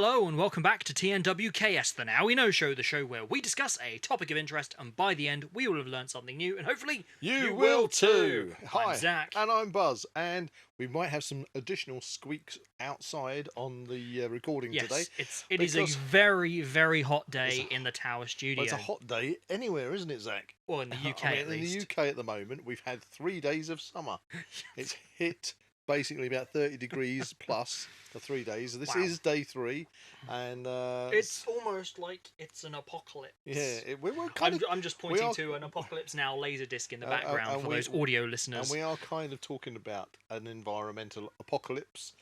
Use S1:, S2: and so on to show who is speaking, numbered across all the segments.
S1: Hello and welcome back to TNWKS, the Now We Know Show, the show where we discuss a topic of interest and by the end we will have learned something new and hopefully
S2: you will too.
S1: I'm
S2: Hi,
S1: Zak.
S2: and I'm Buzz, and we might have some additional squeaks outside on the recording today.
S1: It is a very, very hot day in the Tower studio.
S2: Well, it's a hot day anywhere, isn't it, Zak?
S1: Well, in the UK
S2: I mean,
S1: at least.
S2: In the UK at the moment, we've had 3 days of summer. It's hit basically about 30 degrees plus for 3 days. This is day 3, and
S1: it's almost like it's an apocalypse.
S2: Yeah,
S1: I'm just pointing to an Apocalypse Now laserdisc in the background for those audio listeners.
S2: And we are kind of talking about an environmental apocalypse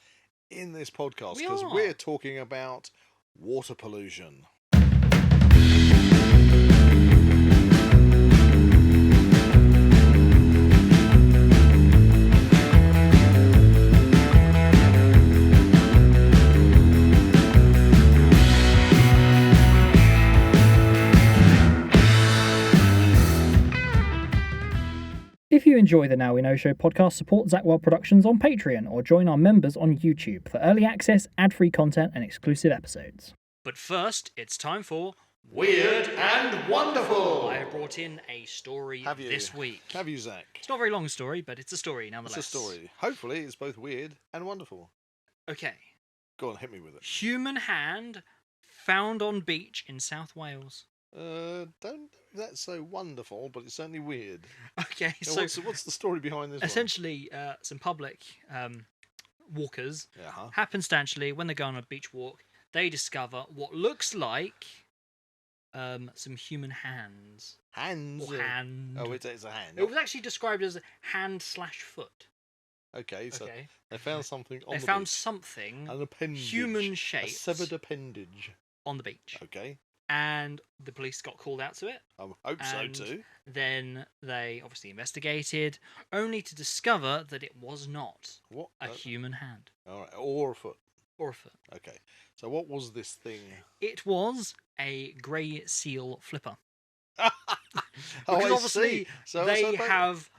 S2: in this podcast because we're talking about water pollution.
S3: If you enjoy the Now We Know Show podcast, support Zak Wylde Productions on Patreon or join our members on YouTube for early access, ad-free content and exclusive episodes.
S1: But first, it's time for
S2: Weird and Wonderful!
S1: I have brought in a story this week.
S2: Have you, Zak?
S1: It's not a very long story, but it's a story nonetheless.
S2: It's a story. Hopefully it's both weird and wonderful.
S1: Okay.
S2: Go on, hit me with it.
S1: Human hand found on beach in South Wales.
S2: Don't that's so wonderful, but it's certainly weird.
S1: Okay,
S2: so what's the story behind this
S1: essentially, some public walkers, happenstantially, when they go on a beach walk, they discover what looks like some human hands.
S2: Hands?
S1: Or hand.
S2: Oh, it's a hand.
S1: It was actually described as hand/foot.
S2: Okay, so they found something on
S1: the beach. They found something,
S2: an appendage,
S1: human-shaped,
S2: a severed appendage
S1: on the beach.
S2: Okay.
S1: And the police got called out to it.
S2: I hope so too.
S1: Then they obviously investigated, only to discover that it was not a human hand.
S2: All right, or a foot.
S1: Or a foot.
S2: Okay. So what was this thing?
S1: It was a grey seal flipper.
S2: Because
S1: obviously they have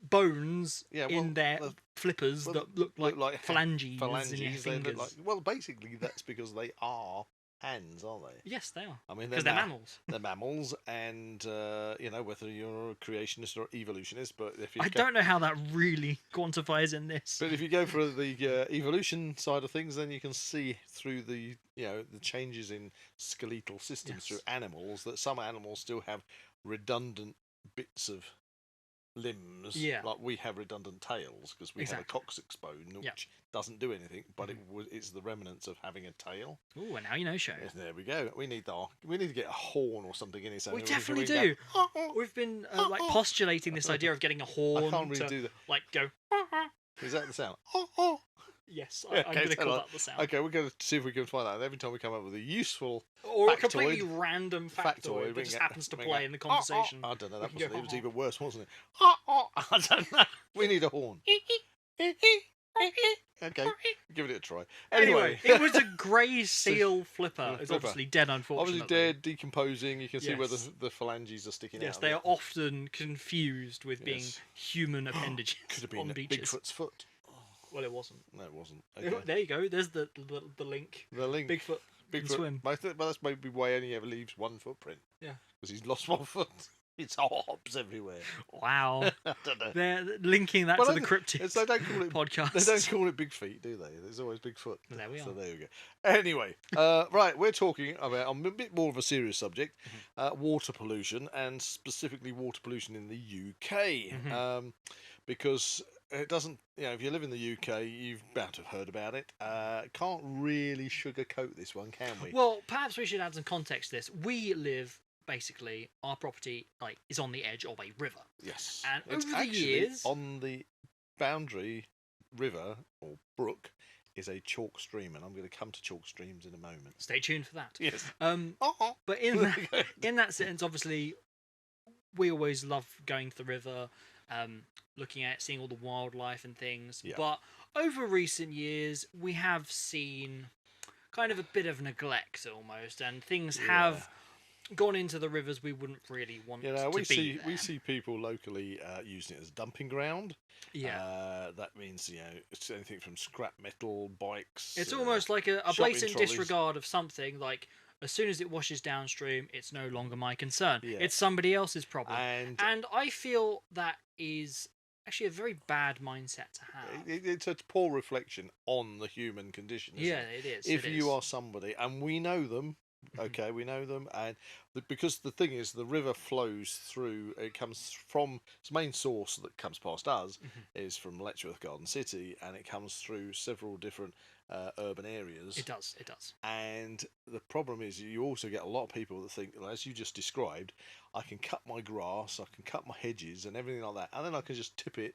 S1: bones in their flippers that look like phalanges in your fingers.
S2: Well, basically that's because they are hands, aren't they?
S1: Yes, they are.
S2: I mean,
S1: because they're mammals.
S2: They're mammals, and whether you're a creationist or evolutionist, but if you
S1: I don't know how that really quantifies in this.
S2: But if you go for the evolution side of things, then you can see through the changes in skeletal systems through animals that some animals still have redundant bits of limbs, like we have redundant tails because we have a coccyx bone which doesn't do anything, but it's the remnants of having a tail.
S1: Ooh, and Now You Know Show.
S2: Yes, there we go. We need to get a horn or something in it. So
S1: we definitely do. We've been postulating this idea of getting a horn.
S2: I can't really do that.
S1: Like go.
S2: Is that the sound?
S1: Yes, I'm going to call that the sound.
S2: Okay, we're going to see if we can find that. Every time we come up with a useful
S1: or
S2: factoid,
S1: a completely random factoid that just happens to play in the conversation.
S2: I don't know. It was even worse, wasn't it? I don't know. We need a horn. Okay, give it a try. Anyway,
S1: it was a grey seal flipper. It's obviously dead, unfortunately.
S2: Obviously dead, decomposing. You can see where the phalanges are sticking out.
S1: Yes, they are often confused with being human appendages.
S2: Could have been Bigfoot's foot.
S1: Well, it wasn't.
S2: No, it wasn't. Okay.
S1: There you go. There's the link.
S2: The link.
S1: Bigfoot can swim.
S2: But that's maybe why he only ever leaves one footprint.
S1: Yeah.
S2: Because he's lost one foot. It's hops everywhere.
S1: Wow.
S2: I don't know.
S1: They're linking that to the cryptids
S2: they don't call it,
S1: podcast.
S2: They don't call it big feet, do they? There's always big foot.
S1: Well, there we are.
S2: So there we go. Anyway, right, we're talking about a bit more of a serious subject, water pollution, and specifically water pollution in the UK. Because it doesn't, if you live in the UK, you've bound to have heard about it. Can't really sugarcoat this one, can we?
S1: Well, perhaps we should add some context to this. We live, basically, our property is on the edge of a river.
S2: Yes.
S1: And
S2: it's
S1: over the
S2: actually
S1: years,
S2: on the boundary river or brook is a chalk stream, and I'm going to come to chalk streams in a moment.
S1: Stay tuned for that.
S2: Yes.
S1: But in that sense, obviously, we always love going to the river, looking at seeing all the wildlife and things. Yeah. But over recent years, we have seen kind of a bit of neglect almost, and things have gone into the rivers we wouldn't really want
S2: You know,
S1: to be
S2: we
S1: there.
S2: see people locally using it as a dumping ground.
S1: Yeah.
S2: That means, you know, it's anything from scrap metal, bikes.
S1: It's almost like a
S2: shopping
S1: blatant
S2: trolleys.
S1: disregard of something. Like, as soon as it washes downstream, it's no longer my concern.
S2: Yeah.
S1: It's somebody else's problem.
S2: And
S1: I feel that is actually a very bad mindset to have.
S2: it's a poor reflection on the human condition. Isn't
S1: It is.
S2: If you are somebody, and we know them, okay, we know them, and because the thing is, the river flows through. It comes from its main source that comes past us is from Letchworth Garden City, and it comes through several different urban areas.
S1: It does. It does.
S2: And the problem is, you also get a lot of people that think, well, as you just described, I can cut my grass, I can cut my hedges, and everything like that, and then I can just tip it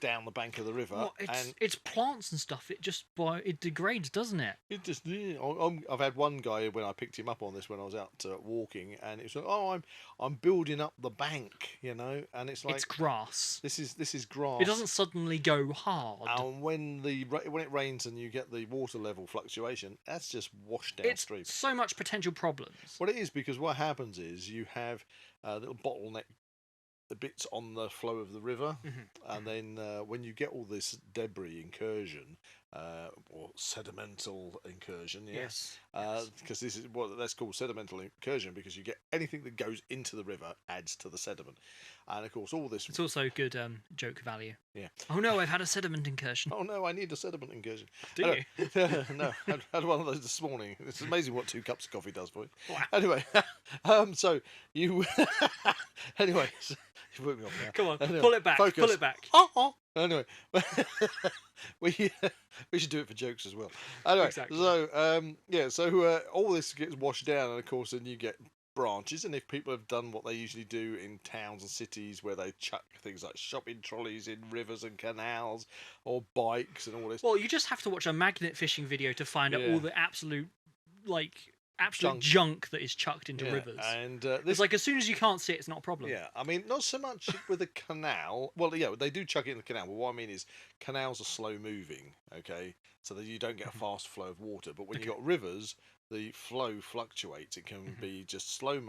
S2: down the bank of the river.
S1: Well, it's plants and stuff. It degrades, doesn't it?
S2: It just. I've had one guy when I picked him up on this when I was out walking, and it's like, oh, I'm building up the bank, you know, and it's like
S1: It's grass.
S2: This is grass.
S1: It doesn't suddenly go hard.
S2: And when it rains and you get the water level fluctuation, that's just washed downstream.
S1: It's so much potential problems.
S2: Well, it is, because what happens is you have little bottleneck the bits on the flow of the river, and then when you get all this debris incursion or sedimental incursion,
S1: Yes.
S2: because this is what that's called, sedimental incursion, because you get anything that goes into the river adds to the sediment, and of course all this.
S1: It's also good joke value.
S2: Yeah.
S1: Oh no, I've had a sediment incursion.
S2: Oh no, I need a sediment incursion.
S1: Do you?
S2: No, I had one of those this morning. It's amazing what 2 cups of coffee does for you.
S1: Wow.
S2: Anyway, so you. Anyway, you put me off now.
S1: Come on,
S2: Anyway,
S1: pull it back.
S2: focus.
S1: Pull it back.
S2: Anyway, we should do it for jokes as well. Anyway,
S1: Exactly.
S2: so all this gets washed down, and of course then you get branches, and if people have done what they usually do in towns and cities where they chuck things like shopping trolleys in rivers and canals, or bikes and all this.
S1: Well, you just have to watch a magnet fishing video to find out all the absolute
S2: Junk.
S1: junk that is chucked into rivers.
S2: And
S1: It's like, as soon as you can't see it, it's not a problem.
S2: yeah, I mean, not so much with a canal. Well, yeah, they do chuck it in the canal. But what I mean is, canals are slow moving, okay, so that you don't get a fast flow of water. But when you've got rivers, the flow fluctuates. It can be just slow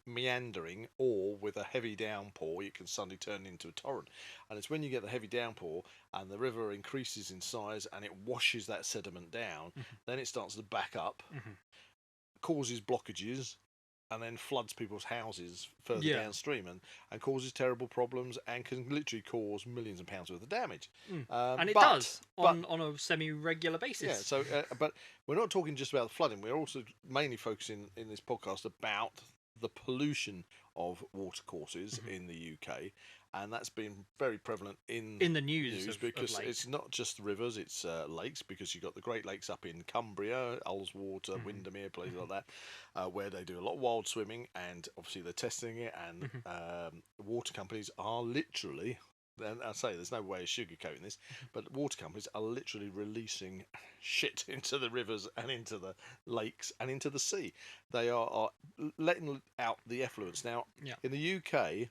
S2: meandering, or with a heavy downpour, it can suddenly turn into a torrent. And it's when you get the heavy downpour and the river increases in size and it washes that sediment down, then it starts to back up, causes blockages, and then floods people's houses further downstream, and causes terrible problems, and can literally cause millions of pounds worth of damage.
S1: And it does on a semi-regular basis.
S2: Yeah, so but we're not talking just about the flooding. We're also mainly focusing in this podcast about the pollution of watercourses in the UK, and that's been very prevalent in
S1: the news
S2: because
S1: of late.
S2: it's not just rivers, it's lakes, because you've got the Great Lakes up in Cumbria, Ullswater, Windermere, places like that, where they do a lot of wild swimming, and obviously they're testing it, and water companies are literally, and I say there's no way of sugarcoating this, but water companies are literally releasing shit into the rivers and into the lakes and into the sea. They are letting out the effluents. Now, in the UK,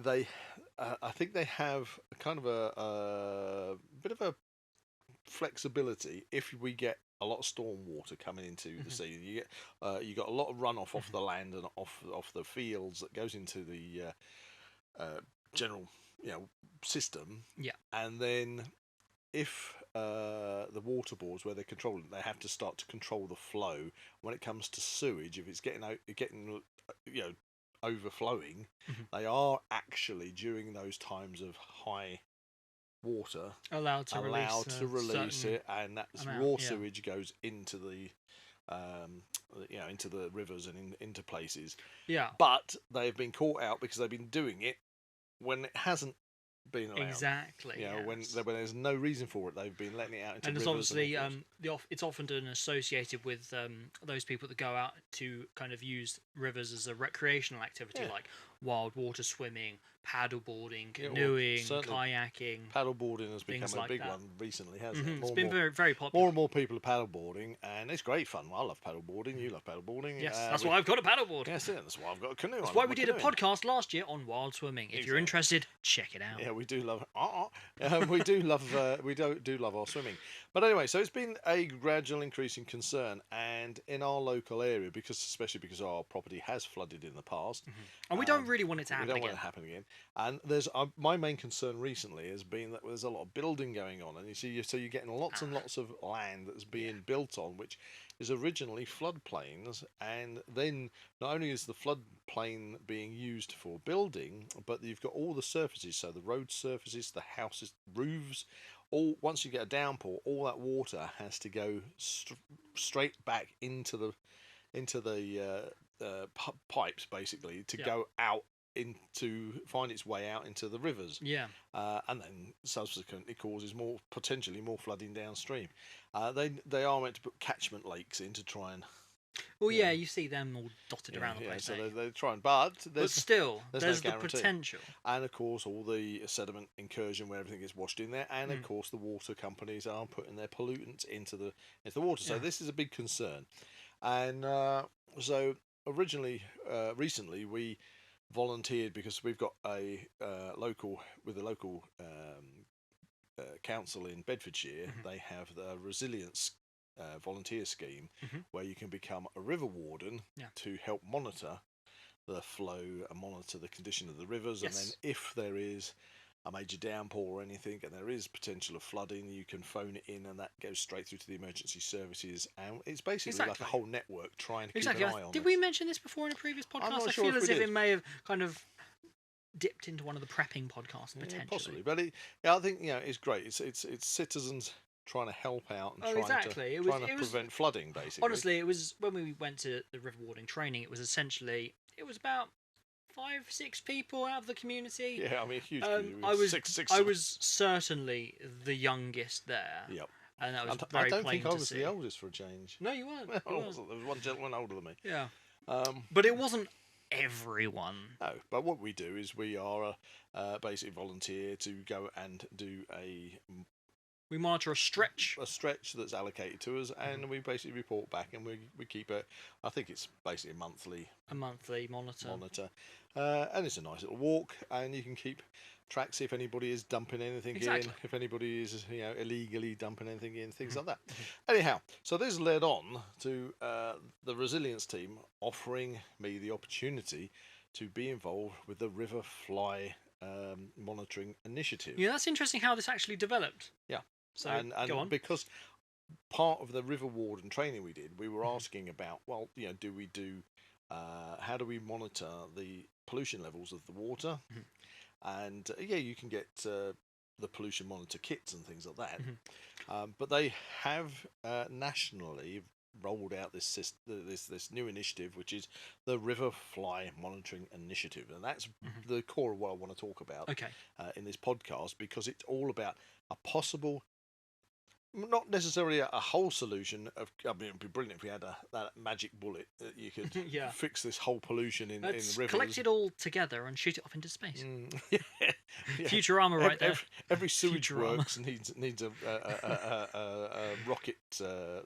S2: I think they have kind of a bit of a flexibility. If we get a lot of storm water coming into the sea, you got a lot of runoff off the land and off the fields that goes into the general system. Yeah, and then if the water boards, where they control it, they have to start to control the flow when it comes to sewage. If it's getting overflowing, they are actually, during those times of high water, allowed to release it, and that raw sewage goes into the into the rivers and into places. Yeah, but they've been caught out because they've been doing it when it hasn't been allowed.
S1: Exactly.
S2: When there's no reason for it, they've been letting it out into
S1: and
S2: rivers.
S1: And there's obviously it's often associated with those people that go out to kind of use rivers as a recreational activity, like wild water swimming, paddleboarding,
S2: Yeah, well,
S1: canoeing,
S2: certainly
S1: kayaking.
S2: paddleboarding has become
S1: Things
S2: a
S1: like
S2: big
S1: that.
S2: one recently, hasn't it?
S1: It's been very, very popular.
S2: More and more people are paddleboarding, and it's great fun. I love paddleboarding. You love paddleboarding.
S1: Yes, that's why I've got a paddleboard.
S2: Yes, that's why I've got a canoe.
S1: That's why we did a podcast last year on wild swimming. If you're interested, check it out.
S2: Yeah, we do love. We do love. We do love our swimming. But anyway, so it's been a gradual increase in concern, and in our local area, especially because our property has flooded in the past,
S1: and we don't really want it to happen
S2: we don't
S1: again.
S2: want it to happen again. And there's my main concern recently has been that there's a lot of building going on, and you're getting lots and lots of land that's being built on, which is originally floodplains, and then not only is the floodplain being used for building, but you've got all the surfaces, so the road surfaces, the houses, roofs. All once you get a downpour, all that water has to go straight back into the pipes, basically, to go out to find its way out into the rivers.
S1: Yeah.
S2: And then subsequently causes potentially more flooding downstream. They are meant to put catchment lakes in to try and.
S1: Well, yeah, you see them all dotted around the place.
S2: So they're trying, but
S1: still, there's
S2: no
S1: the potential.
S2: And of course, all the sediment incursion where everything gets washed in there, and of course, the water companies are putting their pollutants into the water. So this is a big concern. And so recently, we volunteered because we've got a local council in Bedfordshire. They have the resilience volunteer scheme where you can become a river warden to help monitor the flow and monitor the condition of the rivers. And then if there is a major downpour or anything and there is potential of flooding, you can phone it in and that goes straight through to the emergency services, and it's basically like a whole network trying to keep an eye on.
S1: Did we mention this before in a previous podcast? I feel as if it may have kind of dipped into one of the prepping podcasts potentially.
S2: Possibly, but I think it's great. It's citizens trying to help out and trying to prevent flooding, basically.
S1: Honestly, it was when we went to the river warding training, it was about 5-6 people out of the community.
S2: Yeah, I mean, a huge community.
S1: I was certainly the youngest there.
S2: Yep.
S1: And that was very plain to see.
S2: I don't think I was the oldest for a change.
S1: No, you weren't.
S2: There was one gentleman older than me.
S1: Yeah. But it wasn't everyone.
S2: No, but what we do is we are basically volunteer to go and do
S1: we monitor a stretch
S2: that's allocated to us, and we basically report back, and we keep it. I think it's basically a monthly monitor, and it's a nice little walk, and you can keep track, see if anybody is dumping anything in, if anybody is illegally dumping anything in, things like that. Anyhow, so this led on to the resilience team offering me the opportunity to be involved with the River Fly monitoring initiative.
S1: Yeah, that's interesting how this actually developed.
S2: Yeah.
S1: So
S2: and
S1: go on.
S2: Because part of the river warden training we did, we were asking about, how do we monitor the pollution levels of the water? And you can get the pollution monitor kits and things like that. But they have nationally rolled out this new initiative, which is the River Fly Monitoring Initiative, and that's the core of what I want to talk about in this podcast, because it's all about a possible, not necessarily a whole solution of. I mean, it'd be brilliant if we had that magic bullet that you could fix this whole pollution in the rivers.
S1: Collect it all together and shoot it off into space.
S2: Yeah.
S1: Futurama, right there.
S2: Every sewage works needs a rocket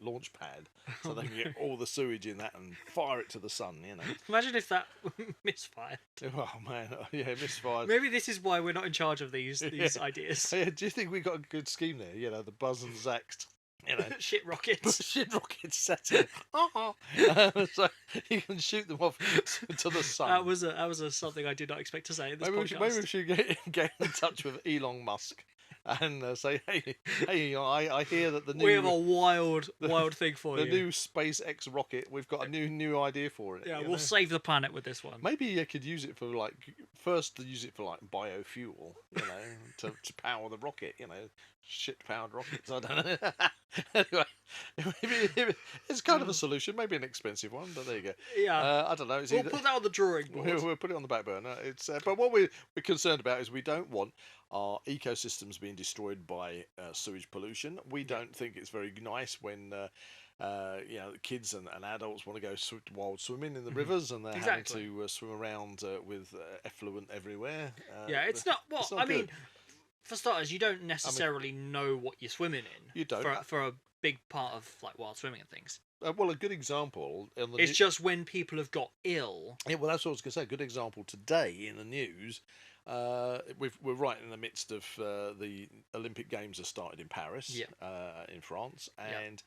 S2: launch pad, so they can get all the sewage in that and fire it to the sun.
S1: Imagine if that misfired.
S2: Oh man, misfired.
S1: Maybe this is why we're not in charge of these ideas.
S2: Yeah, do you think we got a good scheme there? The Buzz and Zak.
S1: Shit rockets.
S2: Shit rockets set it. So you can shoot them off to the sun.
S1: That was something I did not expect to say in this podcast.
S2: Maybe we should get in touch with Elon Musk and say, hey, I hear that
S1: we have a wild thing for you.
S2: The new SpaceX rocket. We've got a new idea for it.
S1: Yeah, we'll save the planet with this one.
S2: Maybe you could use it for biofuel. To power the rocket. Shit-powered rockets. I don't know. Anyway, maybe it's kind of a solution. Maybe an expensive one, but there you go.
S1: Yeah.
S2: I don't know.
S1: We'll put that on the drawing board.
S2: We'll put it on the back burner. But what we're concerned about is we don't want our ecosystems being destroyed by sewage pollution. We don't think it's very nice when kids and adults want to go wild swimming in the rivers, and they're having to swim around with effluent everywhere.
S1: It's not. Well,
S2: it's not
S1: I
S2: good.
S1: mean, for starters, you don't necessarily know what you're swimming in.
S2: You don't.
S1: For a big part of like wild swimming and things.
S2: Well, a good example.
S1: It's just when people have got ill.
S2: Yeah, well, that's what I was going to say. A good example today in the news. We're right in the midst of the Olympic Games have started in Paris, in France, and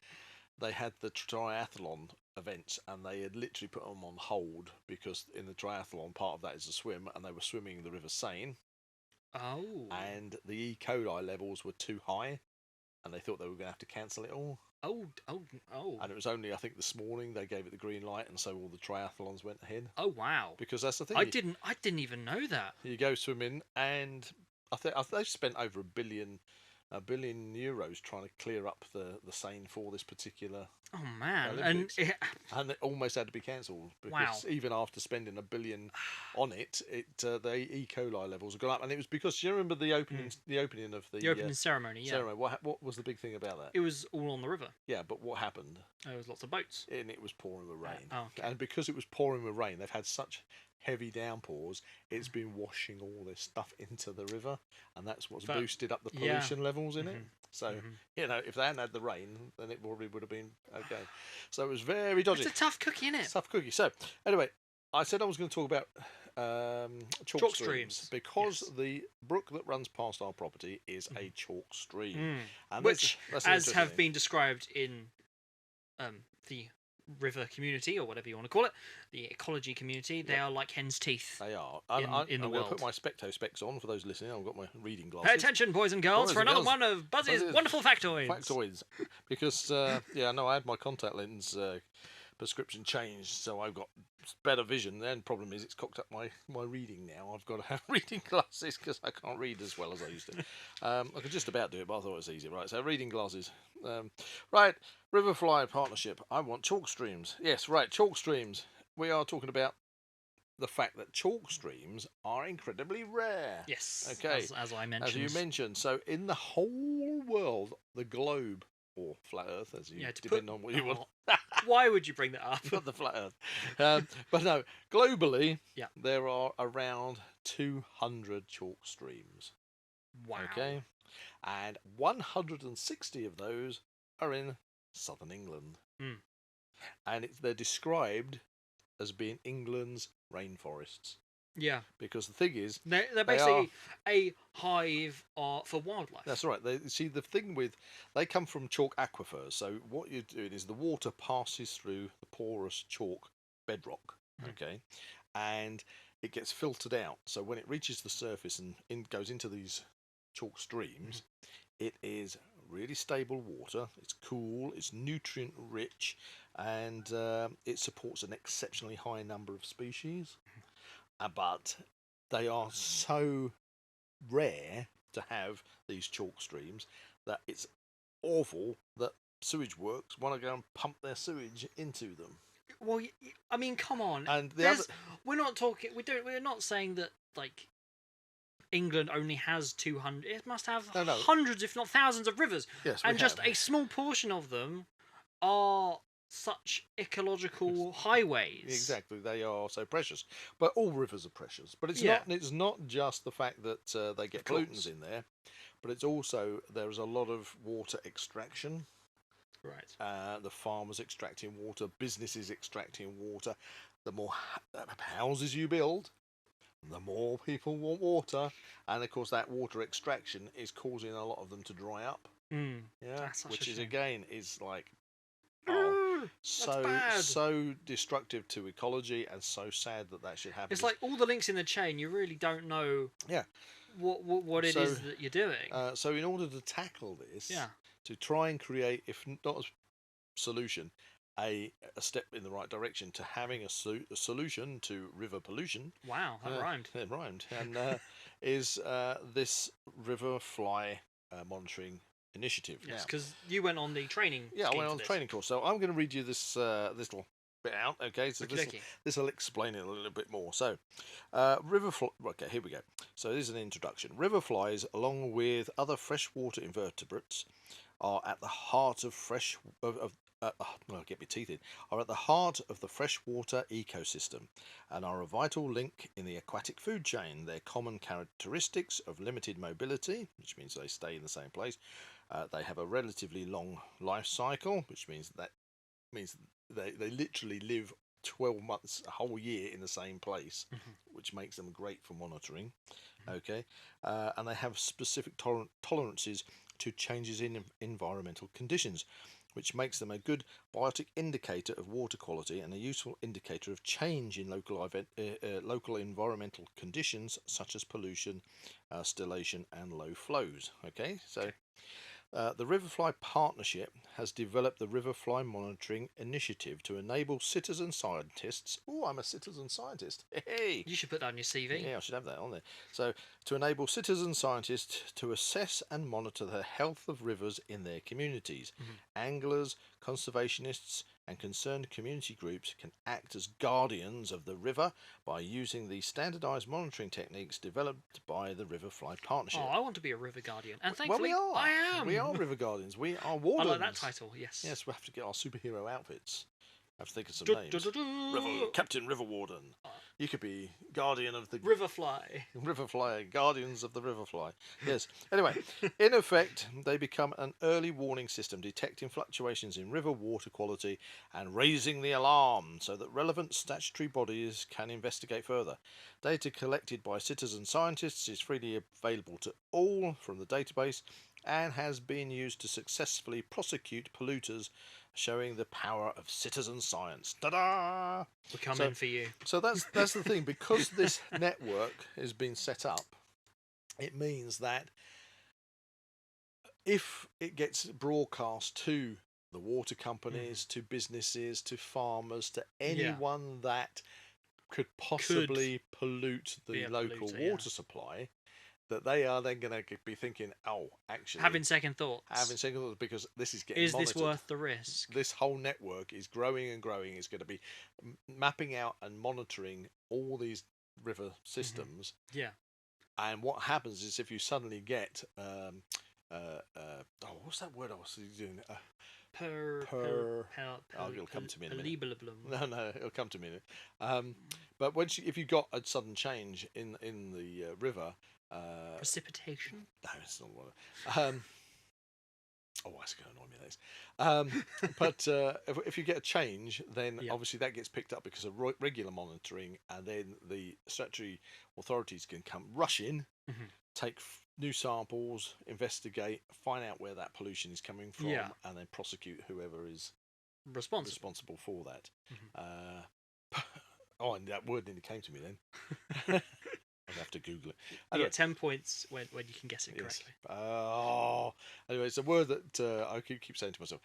S2: they had the triathlon events, and they had literally put them on hold because in the triathlon part of that is a swim, and they were swimming the River Seine.
S1: Oh.
S2: And the E. coli levels were too high, and they thought they were going to have to cancel it all.
S1: Oh.
S2: And it was only, I think, this morning they gave it the green light, and so all the triathlons went ahead.
S1: Oh, wow.
S2: Because that's the thing.
S1: I didn't even know that.
S2: You go swimming, and I think they've spent over a billion euros trying to clear up the Seine for this particular.
S1: Oh man!
S2: Olympics. And it almost had to be cancelled because even after spending $1 billion on it, the E. coli levels have gone up, and it was because you remember the opening of the
S1: opening ceremony. Yeah.
S2: Ceremony. What was the big thing about that?
S1: It was all on the river.
S2: Yeah, but what happened?
S1: There was lots of boats,
S2: and it was pouring with rain.
S1: Okay.
S2: And because it was pouring with rain, they've had such heavy downpours, it's been washing all this stuff into the river, and that's what's boosted up the pollution levels in it. So, if they hadn't had the rain, then it probably would have been okay. So it was very dodgy.
S1: It's a tough cookie, isn't it?
S2: It's a tough cookie. So, anyway, I said I was going to talk about chalk streams because the brook that runs past our property is a chalk stream. And
S1: which, as have been described in the river community, or whatever you want to call it, the ecology community, they are like hen's teeth.
S2: They are.
S1: In the
S2: I'm
S1: world.
S2: going to put my specto specs on for those listening. I've got my reading glasses.
S1: Pay attention, boys and girls, for another one of Buzz's wonderful factoids.
S2: Factoids. Because, I had my contact lens prescription changed, so I've got better vision. The problem is it's cocked up my reading now. I've got to have reading glasses because I can't read as well as I used to. I could just about do it, but I thought it was easy. Right, so reading glasses. Right, Riverfly partnership. I want chalk streams. Yes, right, chalk streams. We are talking about the fact that chalk streams are incredibly rare.
S1: Yes,
S2: okay,
S1: as I mentioned.
S2: As you mentioned. So in the whole world, the globe, or flat Earth, as you depending on what you want.
S1: Why would you bring that up?
S2: Not the flat Earth. But no, globally, there are around 200 chalk streams.
S1: Wow.
S2: Okay, and 160 of those are in southern England, and they're described as being England's rainforests. Yeah, because the thing is,
S1: they're basically a hive for wildlife.
S2: That's right. They come from chalk aquifers. So what you're doing is the water passes through the porous chalk bedrock, okay, and it gets filtered out. So when it reaches the surface and goes into these chalk streams, it is really stable water. It's cool. It's nutrient rich, and it supports an exceptionally high number of species. But they are so rare to have these chalk streams that it's awful that sewage works want to go and pump their sewage into them.
S1: Well, I mean, come on.
S2: And
S1: we're not talking. We're not saying that like England only has 200. It must have hundreds, if not thousands, of rivers.
S2: Yes,
S1: and just a small portion of them are such ecological highways.
S2: Exactly, they are so precious. But all rivers are precious. But it's not just the fact that they get pollutants in there, but it's also there's a lot of water extraction.
S1: Right.
S2: The farmers extracting water, businesses extracting water. The more houses you build, the more people want water, and of course that water extraction is causing a lot of them to dry up. Which is again is like so destructive to ecology, and so sad that should happen.
S1: It's like all the links in the chain. You really don't know. What it is that you're doing.
S2: So in order to tackle this, to try and create, if not a solution, a step in the right direction to having a solution to river pollution.
S1: Wow, that rhymed.
S2: It rhymed. And is this river fly monitoring initiative.
S1: Yes, because you went on the training.
S2: Yeah, I went on the training course. So I'm going to read you this little bit out. Okay, so this will explain it a little bit more. So, okay, here we go. So this is an introduction. River flies, along with other freshwater invertebrates, are at the heart of get my teeth in, are at the heart of the freshwater ecosystem and are a vital link in the aquatic food chain. Their common characteristics of limited mobility, which means they stay in the same place. They have a relatively long life cycle, which means they literally live 12 months, a whole year in the same place, which makes them great for monitoring. Okay, and they have specific tolerances to changes in environmental conditions, which makes them a good biotic indicator of water quality and a useful indicator of change in local environmental conditions such as pollution, stillation, and low flows. Okay, so the Riverfly Partnership has developed the Riverfly Monitoring Initiative to enable citizen scientists. Oh, I'm a citizen scientist. Hey!
S1: You should put that on your CV.
S2: Yeah, I should have that on there. So, to enable citizen scientists to assess and monitor the health of rivers in their communities. Anglers, conservationists, and concerned community groups can act as guardians of the river by using the standardised monitoring techniques developed by the Riverfly Partnership.
S1: Oh, I want to be a river guardian, and
S2: Well,
S1: thankfully
S2: we are.
S1: I am.
S2: We are river guardians. We are wardens.
S1: I like that title. Yes.
S2: Yes, we have to get our superhero outfits. I have to think of some names. Captain River Warden. You could be guardian of the
S1: Riverfly.
S2: Riverfly, guardians of the Riverfly. Yes. Anyway, in effect, they become an early warning system detecting fluctuations in river water quality and raising the alarm so that relevant statutory bodies can investigate further. Data collected by citizen scientists is freely available to all from the database and has been used to successfully prosecute polluters, showing the power of citizen science. Ta-da!
S1: We're coming for you.
S2: So that's the thing. Because this network has been set up, it means that if it gets broadcast to the water companies, to businesses, to farmers, to anyone that could possibly pollute the local water supply, that they are then going to be thinking, oh, actually...
S1: Having second thoughts.
S2: Because this is getting
S1: Is
S2: monitored.
S1: this worth the risk?
S2: This whole network is growing and growing. It's going to be mapping out and monitoring all these river systems.
S1: Yeah.
S2: And what happens is if you suddenly get... what's that word I was doing? It'll come to me in a minute. No, it'll come to me in a minute. But if you got a sudden change in the river...
S1: precipitation?
S2: No, it's not one. That's going to annoy me. But if you get a change, then obviously that gets picked up because of regular monitoring, and then the statutory authorities can come rush in, take new samples, investigate, find out where that pollution is coming from, and then prosecute whoever is responsible for that. And that word nearly came to me then. I'd have to Google it.
S1: You get 10 points when you can guess it correctly.
S2: Anyway, it's a word that I keep saying to myself.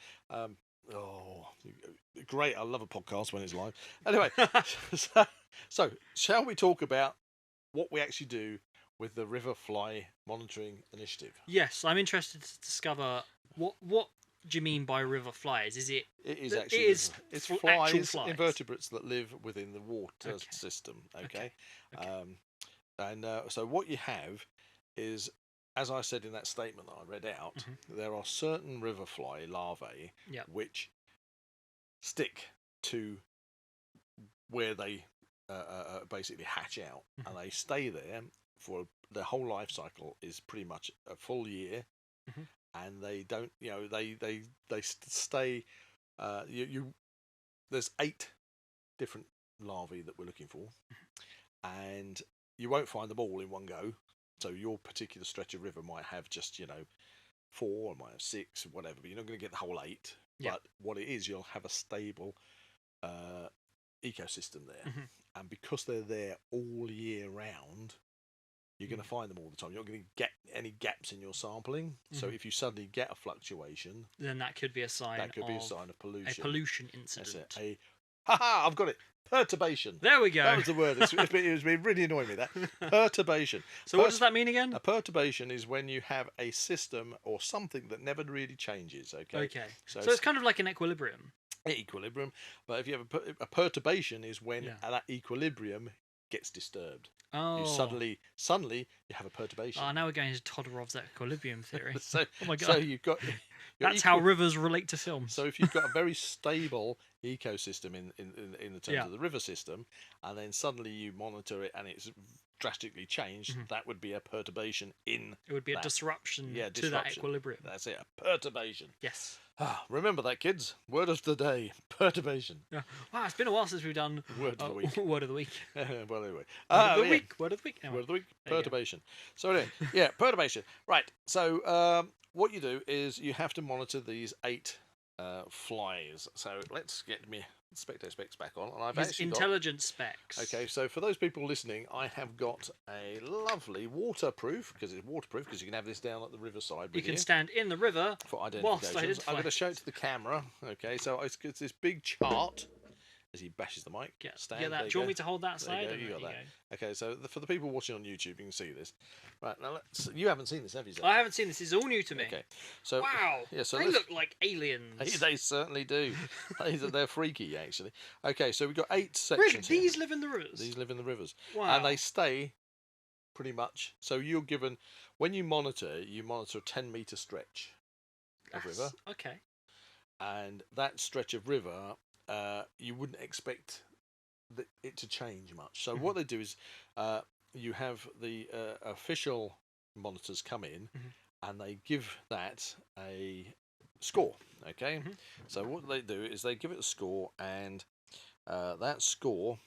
S2: Great! I love a podcast when it's live. Anyway, so shall we talk about what we actually do with the Riverfly Monitoring Initiative?
S1: Yes, I'm interested to discover what do you mean by river flies? Is it?
S2: It is actually. It's flies, invertebrates that live within the water system. Okay. So what you have is, as I said in that statement that I read out, there are certain riverfly larvae which stick to where they basically hatch out, and they stay there for their whole life cycle is pretty much a full year, and they don't, they stay. There's 8 different larvae that we're looking for, and you won't find them all in one go. So your particular stretch of river might have just 4, or might have 6, whatever. But you're not going to get the whole 8. But what it is, you'll have a stable ecosystem there, and because they're there all year round, you're going to find them all the time. You're not going to get any gaps in your sampling. So if you suddenly get a fluctuation,
S1: then that could be a sign.
S2: That could be a sign of pollution.
S1: A pollution incident.
S2: That's it. I've got it. Perturbation.
S1: There we go.
S2: That was the word. It was really annoying me, that. Perturbation.
S1: So what does that mean again?
S2: A perturbation is when you have a system or something that never really changes. Okay.
S1: So it's kind of like an equilibrium.
S2: Equilibrium. But if you have a perturbation is when that equilibrium gets disturbed.
S1: Oh.
S2: Suddenly you have a perturbation.
S1: Oh, now we're going into Todorov's equilibrium theory.
S2: So,
S1: oh my god.
S2: So you've got.
S1: That's how rivers relate to films.
S2: So if you've got a very stable ecosystem in the terms of the river system, and then suddenly you monitor it and it's drastically changed, that would be a perturbation in.
S1: It would be a disruption to
S2: disruption.
S1: that equilibrium.
S2: That's it, a perturbation.
S1: Yes.
S2: Remember that, kids. Word of the day: perturbation.
S1: Yeah. Wow, it's been a while since we've done
S2: Word of the week.
S1: Word of the week.
S2: Well, anyway.
S1: Word of the week. Word of the week. Anyway.
S2: Word of the week. Perturbation. So anyway, perturbation. Right. So what you do is you have to monitor these 8 flies. So let's get me Spectre specs back on, and I've actually
S1: intelligence specs.
S2: Okay, so for those people listening, I have got a lovely waterproof, because it's waterproof, because you can have this down at the riverside.
S1: You can stand in the river
S2: for identification. I'm going to show it to the camera. Okay, so it's this big chart. As he bashes the mic.
S1: Yeah,
S2: stand,
S1: that. Do you want me to hold that side?
S2: You got that. Okay, so for the people watching on YouTube, you can see this. Right, now you haven't seen this, have you, Zak?
S1: I haven't seen this. This is all new to me.
S2: Okay, so
S1: wow,
S2: yeah, so
S1: they look like aliens.
S2: They certainly do. They're freaky, actually. Okay, so we've got 8 sections.
S1: Really? These live in the rivers.
S2: These live in the rivers.
S1: Wow.
S2: And they stay pretty much. So you're given, when you monitor a 10-meter stretch of river.
S1: Okay.
S2: And that stretch of river, you wouldn't expect it to change much. So what they do is you have the official monitors come in and they give that a score. Okay, so what they do is they give it a score, and that score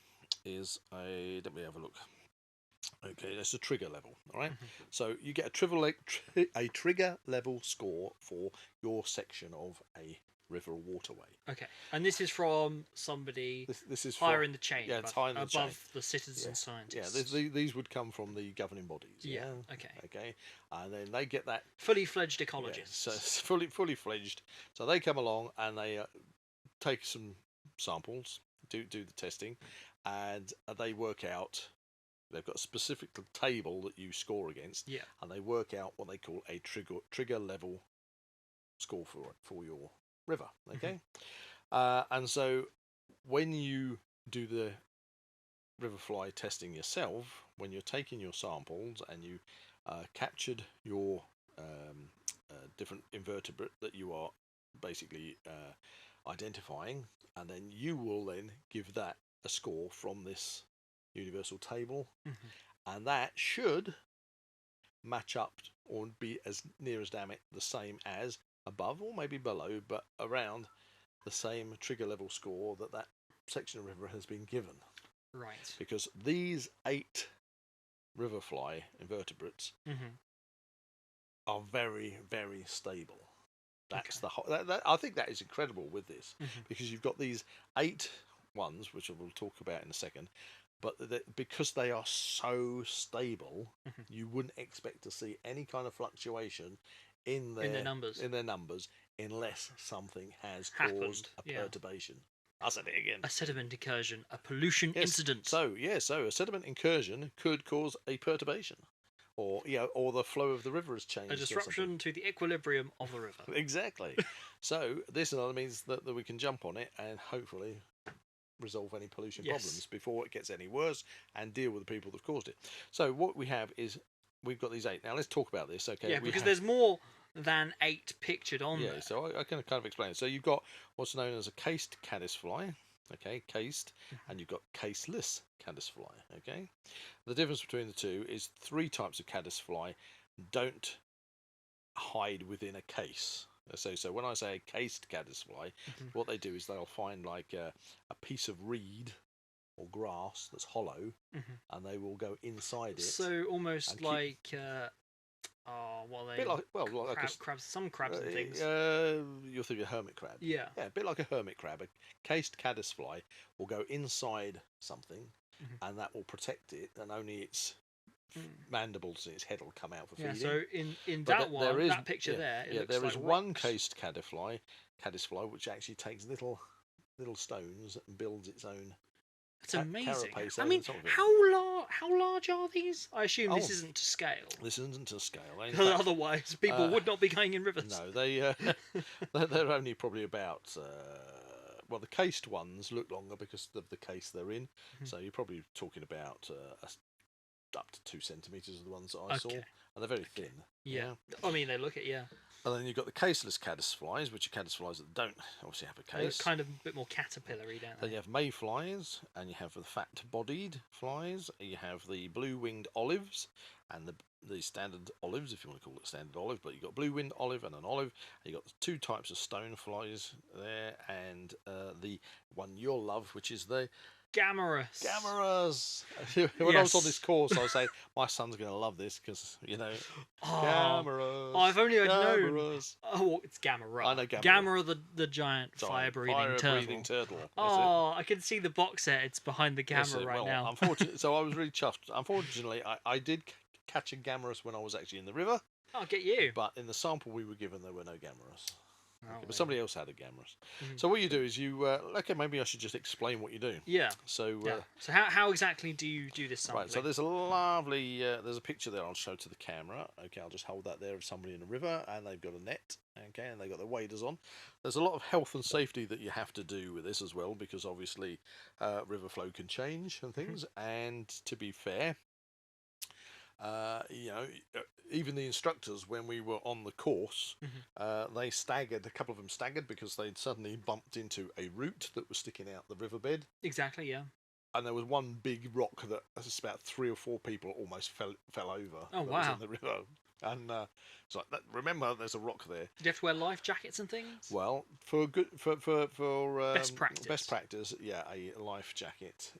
S2: is let me have a look. Okay, that's a trigger level. All right, so you get a trigger level score for your section of a river or waterway.
S1: Okay, and this is from somebody
S2: this is
S1: higher in the chain.
S2: Yeah, it's higher in the chain.
S1: Above the citizen scientists.
S2: Yeah, these would come from the governing bodies.
S1: Yeah.
S2: Okay, and then they get that
S1: fully fledged ecologists.
S2: So it's fully fledged. So they come along and they take some samples, do the testing, and they work out. They've got a specific table that you score against.
S1: Yeah.
S2: And they work out what they call a trigger level score for your river. Okay. And so when you do the river fly testing yourself, when you're taking your samples and you captured your different invertebrate that you are basically identifying, and then you will then give that a score from this universal table, and that should match up or be as near as damn it the same as above, or maybe below, but around the same trigger level score that section of river has been given.
S1: Right.
S2: Because these 8 river fly invertebrates are very, very stable. That's the whole. I think that is incredible with this, because you've got these 8 ones, which we'll talk about in a second. But because they are so stable, you wouldn't expect to see any kind of fluctuation in their numbers unless something has caused a perturbation. I'll say it again.
S1: A sediment incursion, a pollution incident.
S2: So a sediment incursion could cause a perturbation, or the flow of the river has changed.
S1: A disruption to the equilibrium of the river.
S2: Exactly. So this means that we can jump on it and hopefully resolve any pollution problems before it gets any worse, and deal with the people that have caused it. So what we have is we've got these 8. Now let's talk about this. Okay.
S1: Yeah, because there's more than 8 pictured on there.
S2: Yeah, so I can kind of explain it. So you've got what's known as a cased caddisfly. Okay, cased, and you've got caseless caddisfly. Okay, the difference between the two is 3 types of caddisfly don't hide within a case. So when I say a cased caddisfly, what they do is they'll find like a piece of reed or grass that's hollow, and they will go inside it.
S1: So almost like what are they?
S2: Like
S1: crabs, some crabs and things.
S2: You'll think of a hermit crab.
S1: Yeah,
S2: a bit like a hermit crab. A cased caddisfly will go inside something, and that will protect it, and only its mandibles and its head will come out for feeding.
S1: So in that picture there,
S2: there is one cased caddisfly which actually takes little stones and builds its own.
S1: It's amazing.
S2: I
S1: mean, how large are these? I assume this isn't to scale.
S2: This isn't to scale.
S1: Because otherwise, people would not be going in rivers.
S2: No, they're only probably about. The cased ones look longer because of the case they're in. So you're probably talking about up to 2 centimeters are the ones that I saw,
S1: Okay.
S2: and they're very thin.
S1: Yeah. I mean, they look at
S2: And then you've got the caseless caddisflies, which are caddisflies that don't obviously have a
S1: They look
S2: case.
S1: kind of a bit more caterpillar-y, don't they?
S2: Then you have mayflies, and you have the fat-bodied flies. You have the blue-winged olives, and the standard olives, if you want to call it standard olive. But you've got blue-winged olive and an olive. And you've got 2 types of stone flies there, and the one you'll love, which is the
S1: Gammarus.
S2: Gammarus. When I was on this course, I was saying my son's going to love this because Gammarus.
S1: I've only known.
S2: Gammarus.
S1: Oh, it's Gammara.
S2: I know Gammara.
S1: Gammara, the giant fire-breathing turtle.
S2: That's
S1: Oh, I can see the box set. It's behind the camera
S2: it.
S1: right
S2: Well,
S1: now.
S2: Unfortunately, so I was really chuffed. Unfortunately, I did catch a Gammarus when I was actually in the river,
S1: I'll get you.
S2: but in the sample we were given, there were no Gammarus.
S1: Oh,
S2: But somebody else had a Gammarus.
S1: Mhm.
S2: So what you do is okay, maybe I should just explain what you do.
S1: Yeah.
S2: So
S1: Yeah. So how exactly do you do this sampling?
S2: right, so there's a lovely, there's a picture there I'll show to the camera. Okay, I'll just hold that there of somebody in a river, and they've got a net, okay, and they've got their waders on. There's a lot of health and safety that you have to do with this as well, because obviously river flow can change and things, and to be fair, even the instructors, when we were on the course, they staggered, a couple of them staggered because they'd suddenly bumped into a root that was sticking out the riverbed.
S1: Exactly, yeah.
S2: And there was one big rock that was about 3 or 4 people almost fell over.
S1: Oh,
S2: that was
S1: wow.
S2: in the river. And it's like, remember, there's a rock there.
S1: Do you have to wear life jackets and things?
S2: Well, for
S1: Best practice.
S2: best practice, yeah, a life jacket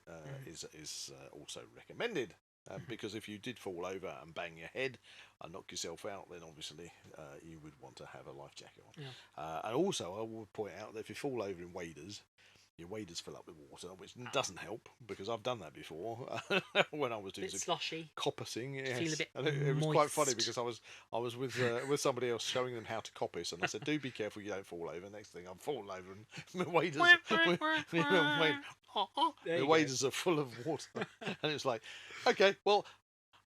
S2: is also recommended. Because if you did fall over and bang your head and knock yourself out, then obviously you would want to have a life jacket on.
S1: Yeah.
S2: And also, I would point out that if you fall over in waders, your waders fill up with water, which doesn't help, because I've done that before when I was doing
S1: Bit sloshy.
S2: coppicing. Yes.
S1: Feel a bit
S2: And it was quite funny
S1: moist.
S2: because I was with somebody else showing them how to coppice, and I said, "Do be careful you don't fall over." Next thing, I'm falling over, and my waders,
S1: There
S2: the
S1: you
S2: waders are full of water, and it's like, okay, well,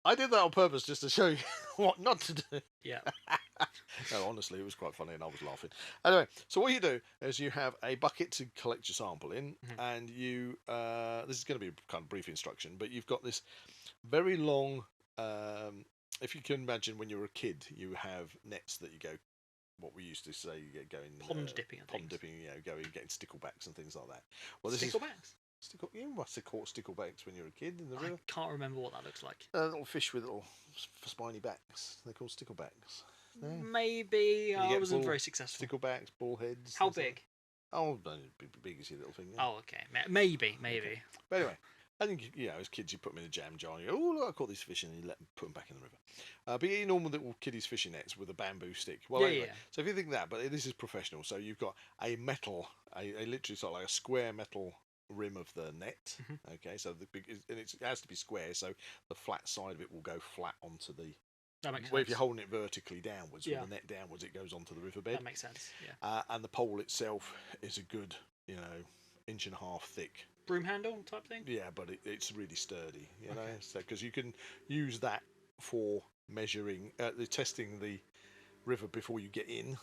S2: I did that on purpose just to show you what not to do.
S1: Yeah.
S2: No, honestly, it was quite funny, and I was laughing. Anyway, so what you do is you have a bucket to collect your sample in, and you. This is going to be a kind of brief instruction, but you've got this very long. If you can imagine, when you were a kid, you have nets that you go. What we used to say, you get going
S1: Pond dipping. And
S2: pond
S1: things.
S2: dipping, going getting sticklebacks and things like that. Well, this
S1: Sticklebacks?
S2: you must have caught sticklebacks when you were a kid in the river.
S1: I can't remember what that looks like.
S2: Little fish with little spiny backs. They're called sticklebacks. Yeah.
S1: Maybe
S2: You
S1: I
S2: get
S1: wasn't very successful.
S2: Sticklebacks, bullheads.
S1: How
S2: and stuff.
S1: big?
S2: Oh, big as your little finger.
S1: Oh, okay. Maybe.
S2: But anyway, I think, as kids, you put them in a jam jar and you go, oh, look, I caught these fish, and you put them back in the river. But you get normal little kiddies fishing nets with a bamboo stick. Well,
S1: Yeah,
S2: anyway,
S1: yeah.
S2: so if you think that, but this is professional, so you've got a metal, a literally sort of like a square metal rim of the net. Okay, so it has to be square, so the flat side of it will go flat onto the.
S1: That makes
S2: Well, if
S1: sense.
S2: you're holding it vertically downwards,
S1: Yeah.
S2: with the net downwards, it goes onto the riverbed.
S1: That makes sense. Yeah.
S2: And the pole itself is a good, 1.5 inch thick.
S1: Broom handle type thing.
S2: Yeah, but it's really sturdy, So because you can use that for measuring, testing the river before you get in,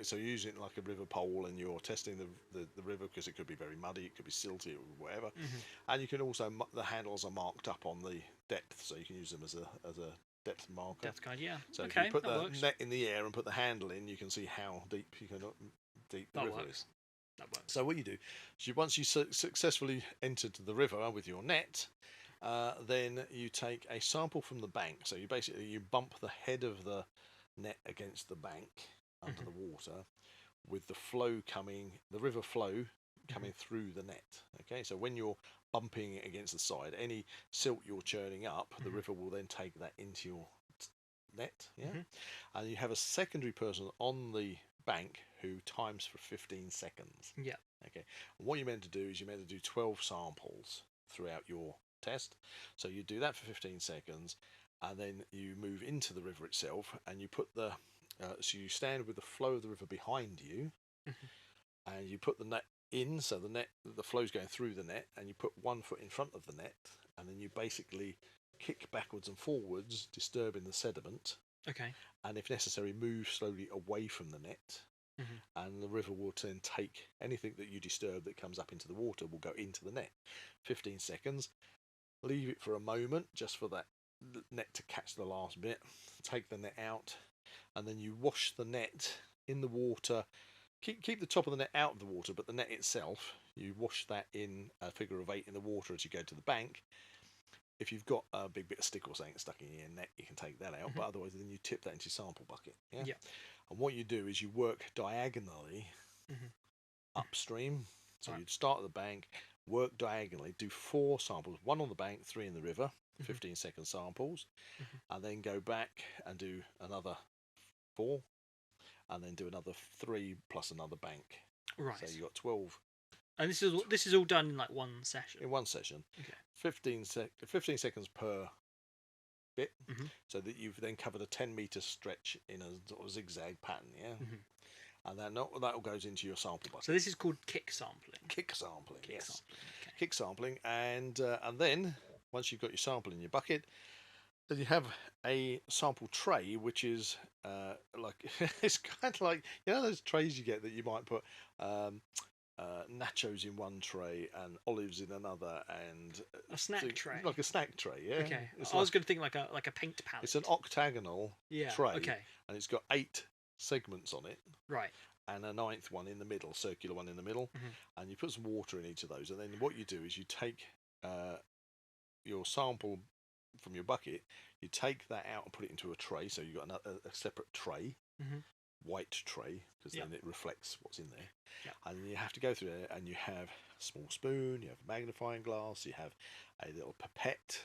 S2: So you're using it like a river pole, and you're testing the river because it could be very muddy, it could be silty, or whatever. And you can also the handles are marked up on the depth, so you can use them as a depth marker.
S1: Depth guide, yeah.
S2: So
S1: okay,
S2: if you put
S1: that
S2: the
S1: works.
S2: net in the air and put the handle in, you can see how deep the
S1: That
S2: river
S1: works.
S2: is.
S1: That works.
S2: So what you do is once you successfully entered the river with your net, then you take a sample from the bank. So you bump the head of the net against the bank under the water, with the river flow coming through the net. Okay, so when you're bumping it against the side, any silt you're churning up, the river will then take that into your net. Yeah, and you have a secondary person on the bank who times for 15 seconds.
S1: Yeah.
S2: Okay. And what you're meant to do is 12 samples throughout your test. So you do that for 15 seconds, and then you move into the river itself, and you put so you stand with the flow of the river behind you, and you put the net in, so the flow's going through the net, and you put one foot in front of the net, and then you basically kick backwards and forwards, disturbing the sediment.
S1: Okay.
S2: And if necessary, move slowly away from the net, and the river will then take anything that you disturb that comes up into the water will go into the net. 15 seconds. leave it for a moment just for that net to catch the last bit. Take the net out, and then you wash the net in the water. Keep the top of the net out of the water, but the net itself, you wash that in a figure of 8 in the water as you go to the bank. If you've got a big bit of stick or something stuck in your net, you can take that out. But otherwise, then you tip that into your sample bucket. Yeah. And what you do is you work diagonally upstream. So you'd start at the bank, work diagonally, do 4 samples, 1 on the bank, 3 in the river, 15-second samples, and then go back and do another 4, and then do another 3 plus another bank.
S1: Right.
S2: So you got 12.
S1: And this is all done in like one session.
S2: In one session.
S1: Okay.
S2: 15 seconds per bit, so that you've then covered a 10-meter stretch in a sort of zigzag pattern. Yeah. And then that all goes into your sample bucket.
S1: So this is called kick sampling.
S2: Kick sampling. Yes.
S1: Sampling. Okay.
S2: Kick sampling, and then once you've got your sample in your bucket, then you have a sample tray, which is like it's kind of like, you know, those trays you get that you might put nachos in one tray and olives in another, and
S1: a snack tray,
S2: like a snack tray. Yeah.
S1: Okay. I was going to think like a paint palette.
S2: It's an octagonal tray.
S1: Okay.
S2: And it's got 8 segments on it.
S1: Right.
S2: And a 9th one in the middle, circular one in the middle, and you put some water in each of those, and then what you do is you take your sample from your bucket, you take that out and put it into a tray, so you've got a separate tray, white tray, because then it reflects what's in there, and then you have to go through it, and you have a small spoon, you have a magnifying glass, you have a little pipette,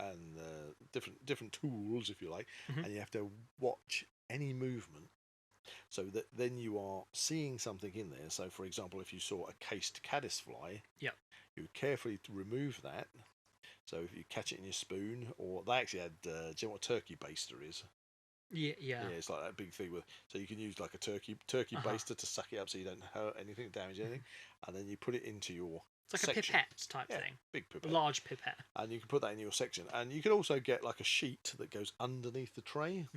S2: and different tools, if you like, and you have to watch any movement, so that then you are seeing something in there. So, for example, if you saw a cased caddisfly, you would carefully remove that. So if you catch it in your spoon, or they actually had, do you know what turkey baster is? Yeah, it's like that big thing with. So you can use like a turkey baster to suck it up, so you don't hurt anything, damage anything, and then you put it into your.
S1: It's like
S2: section.
S1: a pipette type thing.
S2: Big pipette.
S1: A large pipette.
S2: And you can put that in your section, and you can also get like a sheet that goes underneath the tray,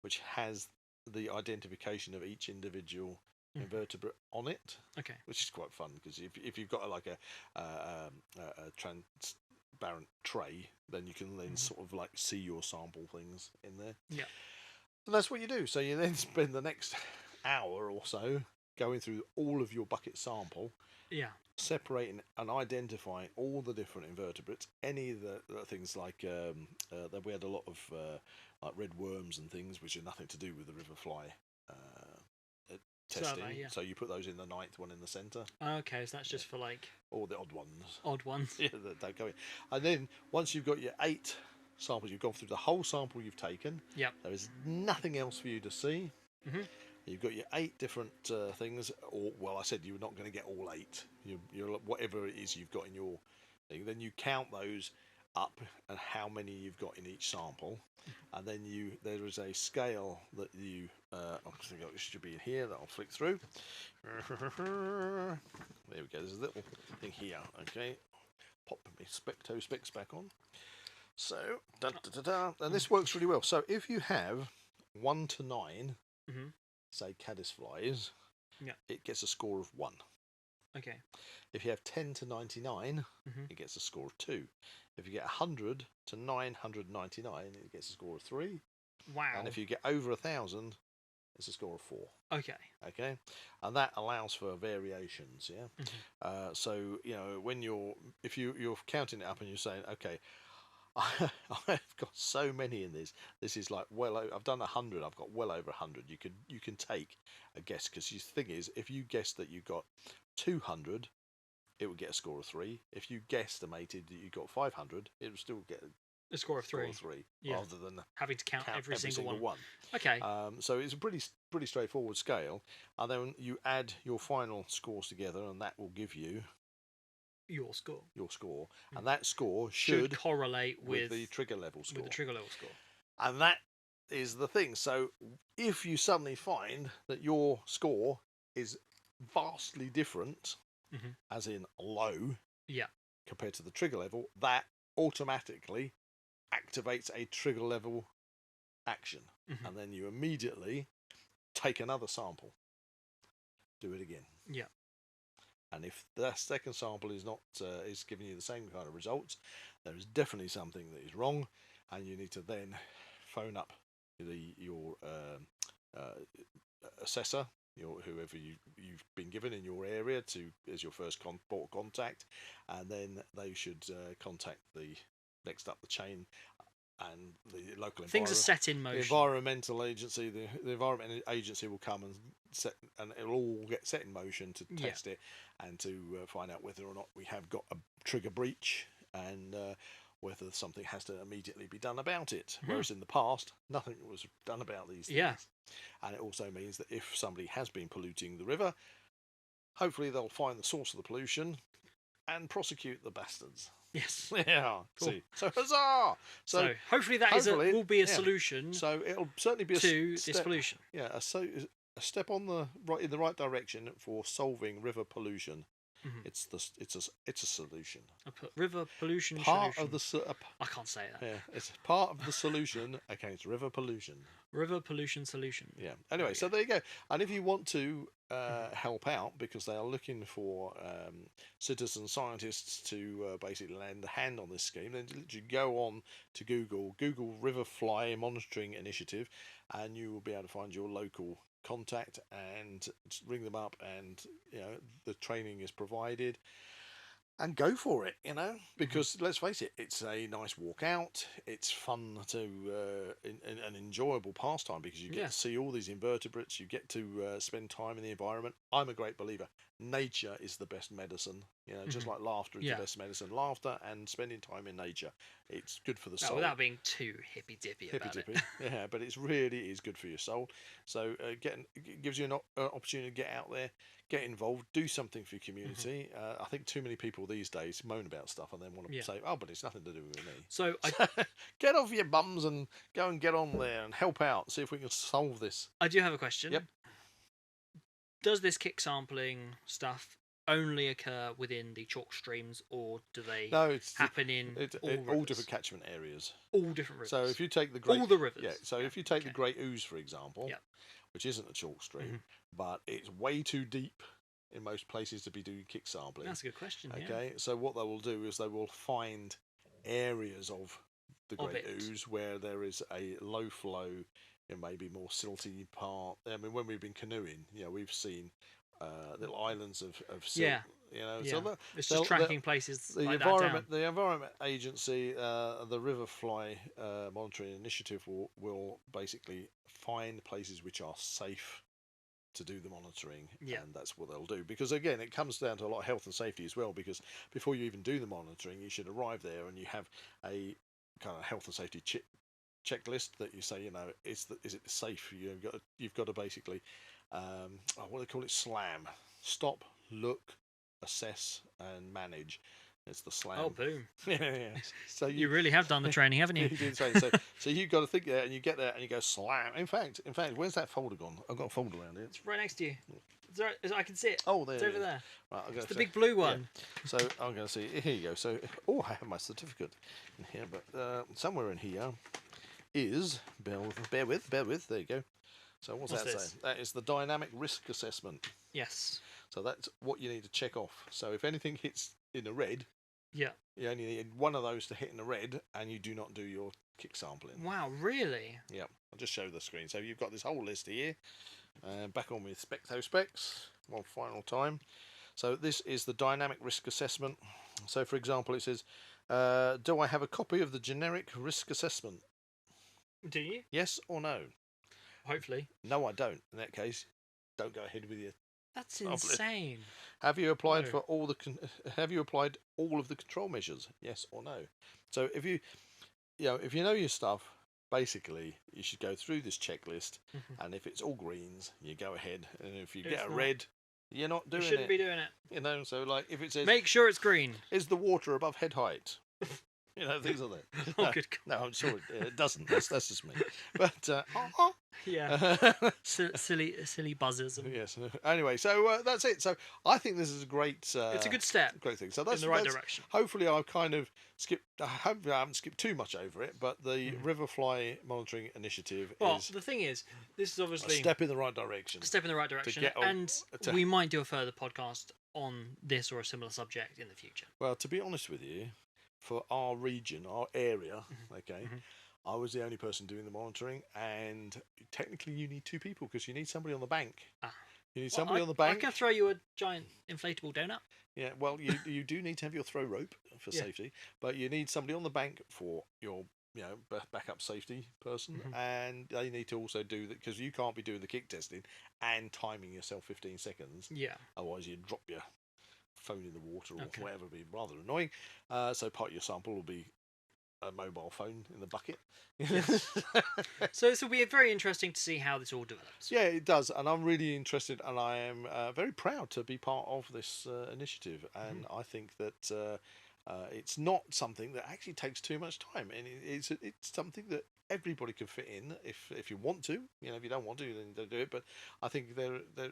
S2: which has the identification of each individual invertebrate on it. Okay. Which is quite fun, because if you've got like a transparent tray, then you can then sort of like see your sample things in there. Yeah. And that's what you do. So you then spend the next hour or so going through all of your bucket sample. Yeah. Separating and identifying all the different invertebrates. Any of the things like we had a lot of like red worms and things, which are nothing to do with the river fly testing. Survey, so you put those in the 9th one in the centre.
S1: Okay, so that's just for like
S2: all the odd ones.
S1: Odd ones.
S2: Yeah, that don't go in. And then once you've got your 8 samples, you've gone through the whole sample you've taken. Yep. There is nothing else for you to see. You've got your 8 different things, or well, I said you're not going to get all 8. You're whatever it is you've got in your thing. Then you count those up and how many you've got in each sample, and then there is a scale that you. I think it should be in here that I'll flick through. There we go. There's a little thing here. Okay, pop my specto specs back on. So and this works really well. So if you have 1 to 9. Say caddisflies, it gets a score of 1. Okay. If you have 10 to 99, it gets a score of 2. If you get 100 to 999, it gets a score of 3. Wow. And if you get over 1,000, it's a score of 4. Okay. Okay. And that allows for variations. Yeah. So when if you're counting it up and you're saying, okay, I've got so many in this. This is like I've done 100. I've got well over 100. You can take a guess, because the thing is, if you guessed that you got 200, it would get a score of 3. If you guesstimated that you got 500, it would still get
S1: a score of 3.
S2: Rather than
S1: having to count every single one. Okay.
S2: So it's a pretty straightforward scale, and then you add your final scores together, and that will give you. Your score, and that score should
S1: correlate with
S2: the trigger level score.
S1: Score.
S2: And that is the thing. So if you suddenly find that your score is vastly different, as in low, compared to the trigger level, that automatically activates a trigger level action, and then you immediately take another sample, do it again. Yeah. And if the second sample is not is giving you the same kind of results, there is definitely something that is wrong, and you need to then phone up your assessor, whoever you've been given in your area as your first port of contact, and then they should contact the next up the chain and the local
S1: things are set in motion.
S2: The environmental agency, the environmental agency will come and it'll all get set in motion to test it and to find out whether or not we have got a trigger breach and whether something has to immediately be done about it. Whereas in the past, nothing was done about these things.
S1: Yeah.
S2: And it also means that if somebody has been polluting the river, hopefully they'll find the source of the pollution and prosecute the bastards.
S1: Yes.
S2: Yeah.
S1: Cool.
S2: See. So huzzah!
S1: So hopefully will be a solution.
S2: So it'll certainly be
S1: to this pollution.
S2: Yeah. A step in the right direction for solving river pollution. It's a solution.
S1: I put river pollution
S2: part
S1: solution.
S2: of the
S1: I can't say that.
S2: Yeah, it's part of the solution against river pollution.
S1: River pollution solution.
S2: Yeah. Anyway, so there you go. And if you want to help out, because they are looking for citizen scientists to basically lend a hand on this scheme, then literally go on to Google River Fly Monitoring Initiative, and you will be able to find your local contact and ring them up, and the training is provided, and go for it, because let's face it, it's a nice walk out, it's fun to an enjoyable pastime, because you get to see all these invertebrates, you get to spend time in the environment. I'm a great believer, nature is the best medicine, just like laughter is the best medicine. Laughter and spending time in nature, it's good for the soul.
S1: Without being too hippy dippy about it.
S2: Yeah, but it really is good for your soul. So it gives you an opportunity to get out there, get involved, do something for your community. I think too many people these days moan about stuff and then want to say, "Oh, but it's nothing to do with me."
S1: So
S2: get off your bums and go and get on there and help out. See if we can solve this.
S1: I do have a question.
S2: Yep.
S1: Does this kick sampling stuff only occur within the chalk streams, or do they happen in
S2: all different catchment areas?
S1: All different rivers.
S2: So if you take
S1: all the rivers.
S2: Yeah. So if you take the Great Ooze, for example, which isn't a chalk stream, but it's way too deep in most places to be doing kick sampling.
S1: That's a good question.
S2: Okay. So what they will do is they will find areas of the Great Ooze where there is a low flow, maybe more silty part. I mean, when we've been canoeing, we've seen little islands of silt. So
S1: it's just tracking places
S2: the
S1: like
S2: environment, the Environment Agency, the River Fly Monitoring Initiative will basically find places which are safe to do the monitoring, and that's what they'll do. Because again, it comes down to a lot of health and safety as well. Because before you even do the monitoring, you should arrive there and you have a kind of health and safety checklist that you say, is it safe? You've got to basically, what do they call it? SLAM: stop, look, assess, and manage. It's the SLAM.
S1: Oh, boom!
S2: Yeah. So
S1: you really have done the training, haven't you?
S2: You did say so. You've got to think there, and you get there, and you go SLAM. In fact, where's that folder gone? I've got a folder around here.
S1: It's right next to you. I can see it.
S2: Oh, there.
S1: It's over there.
S2: Right,
S1: it's the big blue one.
S2: Yeah. So I'm going to see. Here you go. So, I have my certificate in here, but somewhere in here is bear with. There you go. So what's that saying? That is the dynamic risk assessment.
S1: Yes.
S2: So that's what you need to check off. So if anything hits in the red, you only need one of those to hit in the red, and you do not do your kick sampling.
S1: Wow, really?
S2: Yeah. I'll just show the screen. So you've got this whole list here. Back on with specs one final time. So this is the dynamic risk assessment. So for example, it says, do I have a copy of the generic risk assessment?
S1: Do you?
S2: Yes or no?
S1: Hopefully.
S2: No, I don't. In that case, don't go ahead with your.
S1: That's insane.
S2: Have you applied for all the? Have you applied all of the control measures? Yes or no? So if you know your stuff, basically you should go through this checklist, and if it's all greens, you go ahead, and if you get a red, you're not doing it.
S1: You shouldn't be doing it.
S2: So like if it says,
S1: make sure it's green.
S2: Is the water above head height? Things like that.
S1: Oh, good.
S2: No, I'm sure it doesn't. That's just me. But
S1: yeah, silly buzzers.
S2: Yes. Anyway, so that's it. So I think this is a great.
S1: It's a good step.
S2: Great thing. So that's
S1: in the right direction.
S2: Hopefully, I've kind of skipped. I hope I haven't skipped too much over it. But the River Fly Monitoring Initiative is.
S1: The thing is, this is obviously
S2: a step in the right direction.
S1: A step in the right direction, and we might do a further podcast on this or a similar subject in the future.
S2: Well, to be honest with you, for our region, our area, okay, I was the only person doing the monitoring, and technically you need 2 people because you need somebody on the bank. You need somebody on the bank.
S1: I can throw you a giant inflatable donut.
S2: Yeah, well, you do need to have your throw rope for safety, but you need somebody on the bank for your backup safety person, and they need to also do that because you can't be doing the kick testing and timing yourself 15 seconds.
S1: Yeah.
S2: Otherwise, you'd drop your phone in the water or whatever. It'd be rather annoying. So part of your sample will be a mobile phone in the bucket.
S1: Yes. So this will be very interesting to see how this all develops.
S2: Yeah, it does, and I'm really interested, and I am very proud to be part of this initiative. And I think that it's not something that actually takes too much time, and it's something that everybody can fit in if you want to. If you don't want to, then don't do it. But I think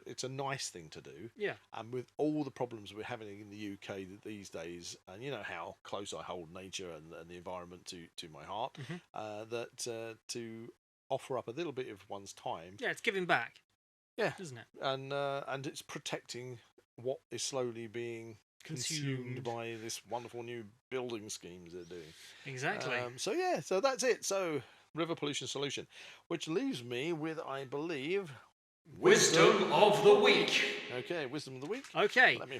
S2: it's a nice thing to do. Yeah. And with all the problems we're having in the UK these days, and you know how close I hold nature and the environment to my heart, that to offer up a little bit of one's time.
S1: Yeah, it's giving back.
S2: Yeah,
S1: isn't it?
S2: And it's protecting what is slowly being consumed by this wonderful new building schemes they're doing.
S1: Exactly.
S2: So that's it. So river pollution solution, which leaves me with, I believe,
S1: Wisdom of the Week.
S2: Okay, wisdom of the week.
S1: Okay.
S2: Let me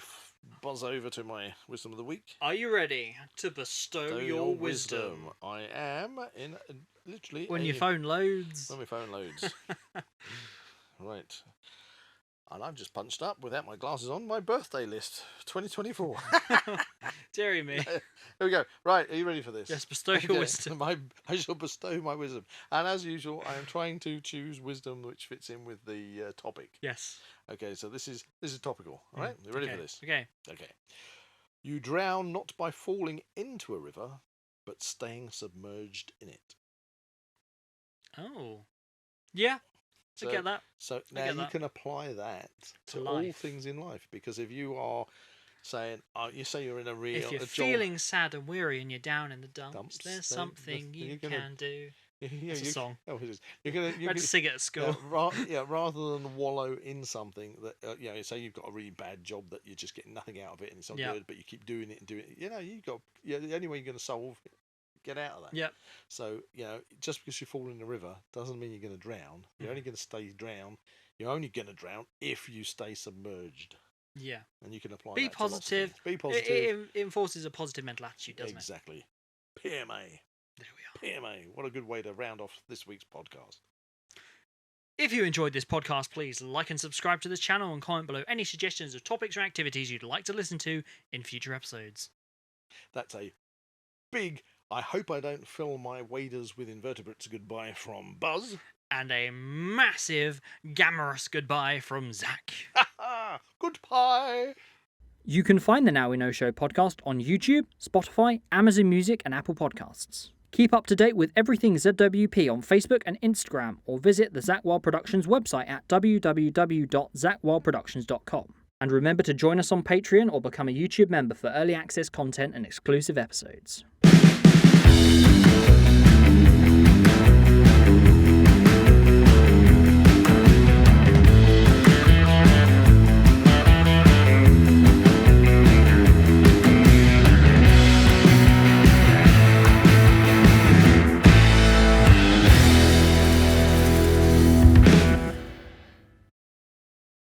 S2: buzz over to my wisdom of the week.
S1: Are you ready to bestow your wisdom?
S2: I am in literally
S1: when your phone loads.
S2: When my phone loads. Right. And I've just punched up without my glasses on my birthday list, 2024.
S1: Deary me.
S2: Here we go. Right, are you ready for this?
S1: Yes, bestow your wisdom.
S2: I shall bestow my wisdom. And as usual, I am trying to choose wisdom which fits in with the topic.
S1: Yes.
S2: Okay, so this is topical. All right, you ready for this?
S1: Okay.
S2: Okay. You drown not by falling into a river, but staying submerged in it.
S1: Oh. Yeah. I get that.
S2: So now you can apply that to all things in life, because if you are saying, you say you're in a real...
S1: If you're feeling sad and weary and you're down in the dumps there's something you can do. It's a song.
S2: Oh, it is. You
S1: had to sing it at school.
S2: Rather than wallow in something that, say you've got a really bad job that you're just getting nothing out of it and it's not good, but you keep doing it and doing it. The only way you're going to solve it, get out of that.
S1: Yeah.
S2: So, just because you fall in the river doesn't mean you're going to drown. You're only going to stay drown. You're only going to drown if you stay submerged.
S1: Yeah.
S2: And you can apply
S1: Be
S2: that
S1: positive.
S2: To Be positive.
S1: It enforces a positive mental attitude, doesn't
S2: it? PMA.
S1: There we are.
S2: PMA. What a good way to round off this week's podcast.
S1: If you enjoyed this podcast, please like and subscribe to this channel and comment below any suggestions of topics or activities you'd like to listen to in future episodes.
S2: That's a big... I hope I don't fill my waders with invertebrates goodbye from Buzz.
S1: And a massive gamorous goodbye from Zak.
S2: Goodbye.
S3: You can find the Now We Know Show podcast on YouTube, Spotify, Amazon Music and Apple Podcasts. Keep up to date with everything ZWP on Facebook and Instagram, or visit the Zak Wylde Productions website at www.zakwyldeproductions.com. And remember to join us on Patreon or become a YouTube member for early access content and exclusive episodes.